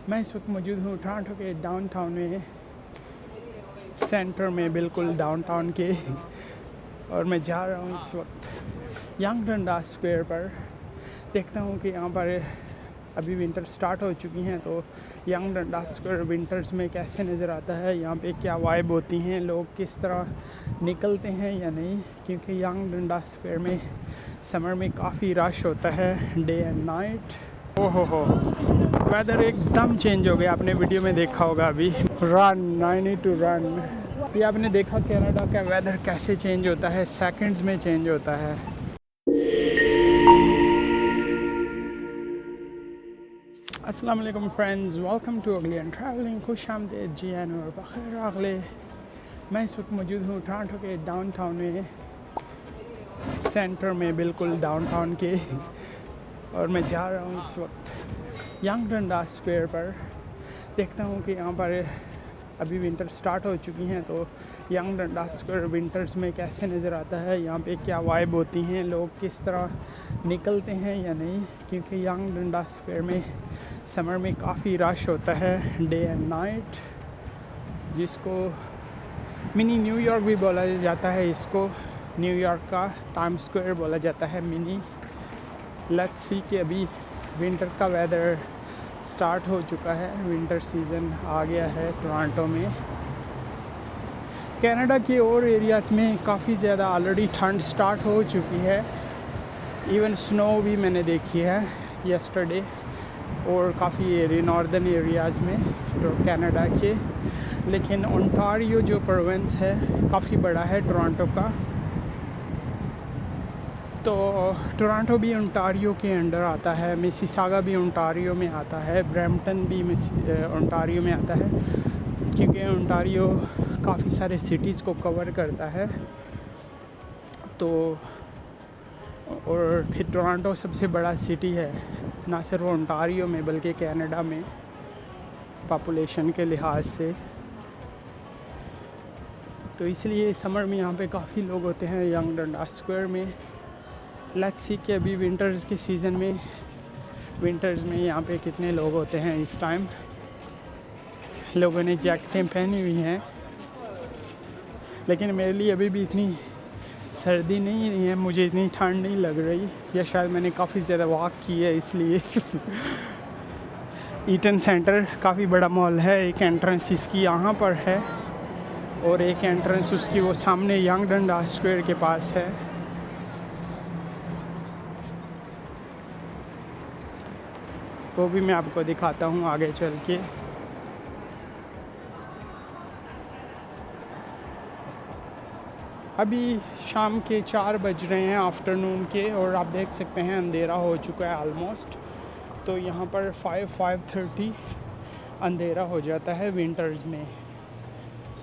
मैं इस वक्त मौजूद हूँ टोरंटो के डाउनटाउन में, सेंटर में, बिल्कुल डाउनटाउन के। और मैं जा रहा हूँ इस वक्त यंग डंडास स्क्वायर पर। देखता हूँ कि यहाँ पर अभी विंटर स्टार्ट हो चुकी हैं, तो यंग डंडास स्क्वायर विंटर्स में कैसे नज़र आता है, यहाँ पे क्या वाइब होती हैं, लोग किस तरह निकलते हैं या नहीं। क्योंकि यंग डंडास स्क्वायर में समर में काफ़ी रश होता है, डे एंड नाइट। ओहो हो, वेदर एकदम चेंज हो गया। आपने वीडियो में देखा होगा अभी, run, I need to run. ये आपने देखा कनाडा का वेदर कैसे चेंज होता है, सेकंड्स में चेंज होता है। अस्सलाम वालेकुम फ्रेंड्स, वेलकम टू अगली एंड ट्रैवलिंग। खुश आमदीद जी एन और बखैर अगले। मैं इस वक्त मौजूद हूँ टोरंटो के डाउनटाउन में, सेंटर में, बिल्कुल डाउनटाउन के। और मैं जा रहा हूँ इस वक्त यंग डंडास स्क्वायर पर। देखता हूँ कि यहाँ पर अभी विंटर स्टार्ट हो चुकी हैं, तो यंग डंडास स्क्वायर विंटर्स में कैसे नज़र आता है, यहाँ पे क्या वाइब होती हैं, लोग किस तरह निकलते हैं या नहीं। क्योंकि यंग डंडास स्क्वायर में समर में काफ़ी रश होता है, डे एंड नाइट, जिसको मिनी न्यूयॉर्क भी बोला जाता है। इसको न्यूयॉर्क का टाइम स्क्वायर बोला जाता है, मिनी। लेट्स सी कि अभी विंटर का वेदर स्टार्ट हो चुका है, विंटर सीज़न आ गया है टोरंटो में। कनाडा के और एरियाज में काफ़ी ज़्यादा ऑलरेडी ठंड स्टार्ट हो चुकी है। इवन स्नो भी मैंने देखी है यस्टरडे, और काफ़ी एरिया नॉर्दर्न एरियाज़ में तो कनाडा के। लेकिन ओंटारियो जो प्रोविंस है काफ़ी बड़ा है टोरंटो का, तो टोरंटो भी ओंटारियो के अंडर आता है, मिसिसागा भी ओंटारियो में आता है, ब्रैम्पटन भी ओंटारियो में आता है। क्योंकि ओंटारियो काफ़ी सारे सिटीज़ को कवर करता है, तो और फिर टोरंटो सबसे बड़ा सिटी है, ना सिर्फ ओंटारियो में बल्कि कनाडा में पॉपुलेशन के लिहाज से। तो इसलिए समर में यहाँ पे काफ़ी लोग होते हैं यंग डंडास स्क्वायर में। लेट्स सी कि अभी विंटर्स के सीज़न में, विंटर्स में यहाँ पे कितने लोग होते हैं इस टाइम। लोगों ने जैकेटें पहनी हुई हैं, लेकिन मेरे लिए अभी भी इतनी सर्दी नहीं है, मुझे इतनी ठंड नहीं लग रही, या शायद मैंने काफ़ी ज़्यादा वॉक की है इसलिए। ईटन सेंटर काफ़ी बड़ा मॉल है, एक एंट्रेंस इसकी यहाँ पर है और एक एंट्रेंस उसकी वो सामने यंग डंडास स्क्वायर के पास है। वो भी मैं आपको दिखाता हूँ आगे चल के। अभी शाम के 4 बज रहे हैं आफ्टरनून के, और आप देख सकते हैं अंधेरा हो चुका है ऑलमोस्ट। तो यहाँ पर 5:30 अंधेरा हो जाता है विंटर्स में।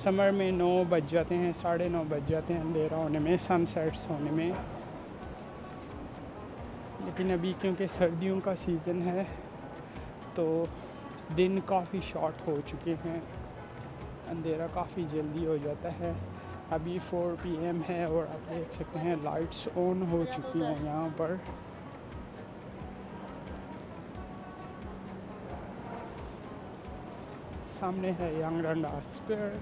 समर में 9 बज जाते हैं, 9:30 बज जाते हैं अंधेरा होने में, सनसेट्स होने में। लेकिन अभी क्योंकि सर्दियों का सीज़न है, तो दिन काफ़ी शॉर्ट हो चुके हैं, अंधेरा काफ़ी जल्दी हो जाता है। अभी 4 PM है और आप देख सकते हैं लाइट्स ऑन हो चुकी हैं यहाँ पर। सामने है यंग डंडास स्क्वायर।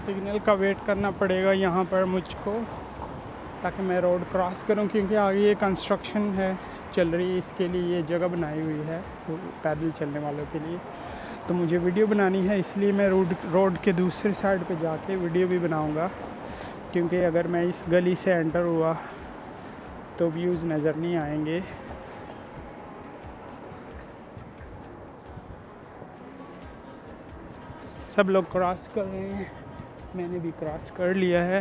सिग्नल का वेट करना पड़ेगा यहाँ पर मुझको, ताकि मैं रोड क्रॉस करूँ, क्योंकि आगे ये कंस्ट्रक्शन है चल रही है, इसके लिए ये जगह बनाई हुई है पैदल चलने वालों के लिए। तो मुझे वीडियो बनानी है, इसलिए मैं रोड के दूसरे साइड पे जाके वीडियो भी बनाऊँगा। क्योंकि अगर मैं इस गली से एंटर हुआ तो व्यूज़ नज़र नहीं आएंगे। सब लोग क्रॉस कर रहे हैं, मैंने भी क्रॉस कर लिया है।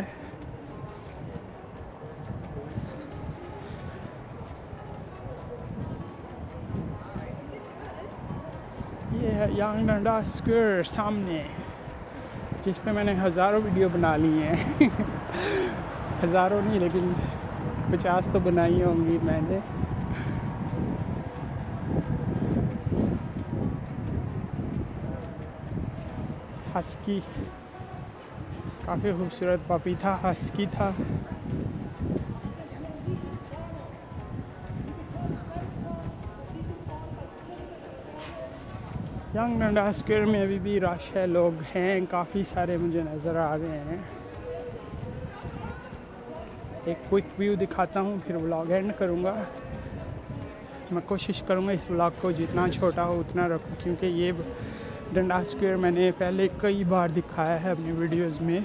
ये है यंग डंडास स्क्वायर सामने, जिस पे मैंने हज़ारों वीडियो बना ली हैं। हज़ारों नहीं, लेकिन 50 तो बनाई होंगी मैंने। हस्की काफ़ी खूबसूरत पपी था, हस्की था। यंग डंडा स्क्वायर में अभी भी रश है, लोग हैं काफ़ी सारे मुझे नज़र आ रहे हैं। एक क्विक व्यू दिखाता हूँ फिर व्लॉग एंड करूँगा। मैं कोशिश करूँगा इस व्लॉग को जितना छोटा हो उतना रखूँ, क्योंकि ये डंडा स्क्वायर मैंने पहले कई बार दिखाया है अपनी वीडियोस में।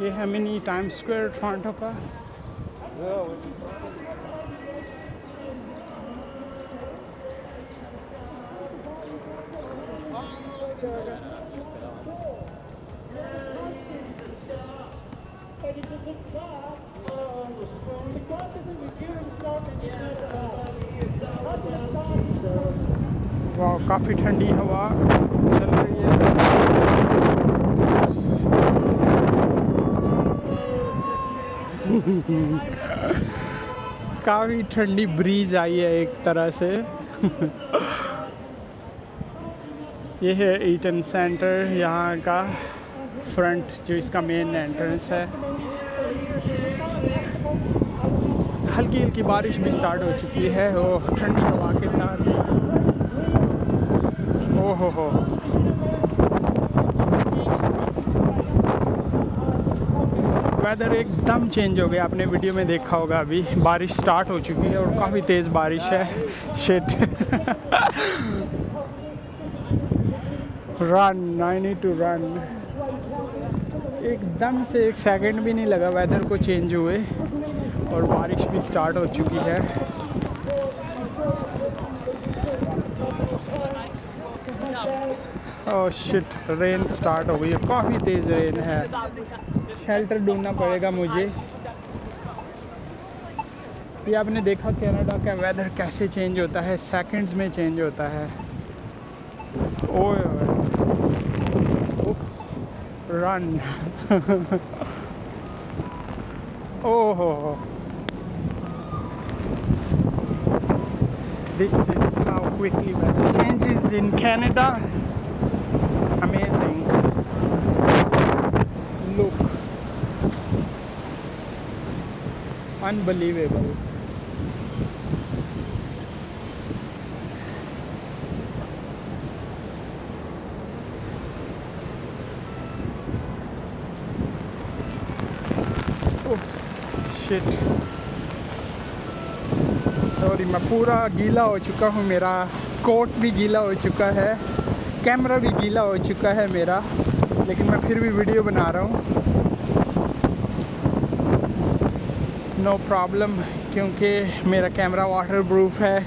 ये है मिनी टाइम्स स्क्वायर टोरंटो का। वाह, काफ़ी ठंडी हवा चल रही है। काफ़ी ठंडी ब्रीज आई है एक तरह से। ये है ईटन सेंटर, यहाँ का फ्रंट जो इसका मेन एंट्रेंस है। हल्की हल्की बारिश भी स्टार्ट हो चुकी है और ठंडी हवा के साथ। ओहो हो, वेदर एकदम चेंज हो गया। आपने वीडियो में देखा होगा, अभी बारिश स्टार्ट हो चुकी है और काफ़ी तेज़ बारिश है। Shit. Run, I need to run. एकदम से 1 सेकंड भी नहीं लगा वेदर को चेंज हुए और बारिश भी स्टार्ट हो चुकी है। ओह शिट, रेन स्टार्ट हो गई है, काफ़ी तेज़ रेन है। शेल्टर ढूंढना पड़ेगा मुझे। ये आपने देखा कनाडा का वेदर कैसे चेंज होता है, सेकंड्स में चेंज होता है। ओह उप्स, रन। ओहो, this is how quickly weather changes in Canada. Amazing. Look, unbelievable. Oops, shit. Sorry, मैं पूरा गीला हो चुका हूँ, मेरा कोट भी गीला हो चुका है, कैमरा भी गीला हो चुका है मेरा, लेकिन मैं फिर भी वीडियो बना रहा हूँ। नो प्रॉब्लम, क्योंकि मेरा कैमरा वाटरप्रूफ है,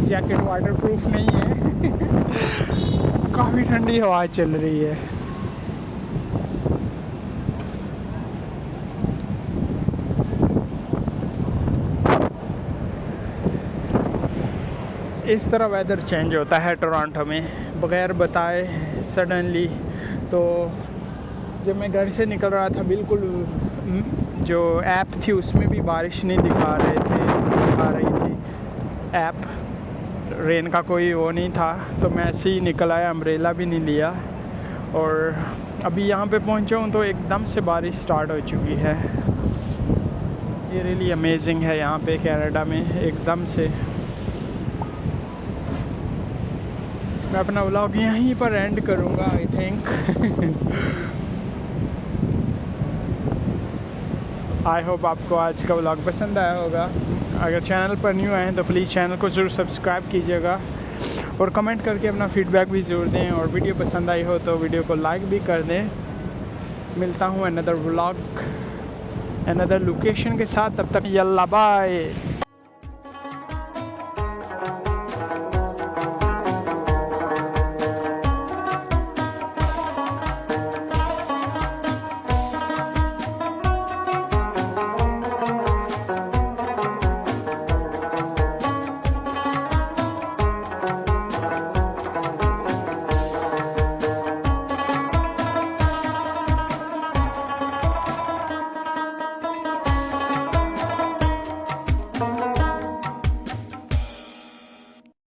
जैकेट वाटरप्रूफ नहीं है। काफ़ी ठंडी हवा चल रही है। इस तरह वेदर चेंज होता है टोरंटो में बगैर बताए सडनली। तो जब मैं घर से निकल रहा था, बिल्कुल जो ऐप थी उसमें भी बारिश नहीं दिखा रही थी ऐप, रेन का कोई वो नहीं था। तो मैं ऐसे ही निकल आया, अम्ब्रेला भी नहीं लिया। और अभी यहाँ पे पहुँचा हूँ तो एकदम से बारिश स्टार्ट हो चुकी है। ये रियली अमेजिंग है यहाँ पे कनाडा में, एकदम से। मैं अपना व्लॉग यहीं पर एंड करूँगा आई थिंक। आई होप आपको आज का व्लॉग पसंद आया होगा। अगर चैनल पर न्यू आए हैं तो प्लीज़ चैनल को ज़रूर सब्सक्राइब कीजिएगा और कमेंट करके अपना फीडबैक भी ज़रूर दें। और वीडियो पसंद आई हो तो वीडियो को लाइक भी कर दें। मिलता हूँ अनदर व्लॉग, अनदर लोकेशन के साथ। तब तक यल्ला बाय।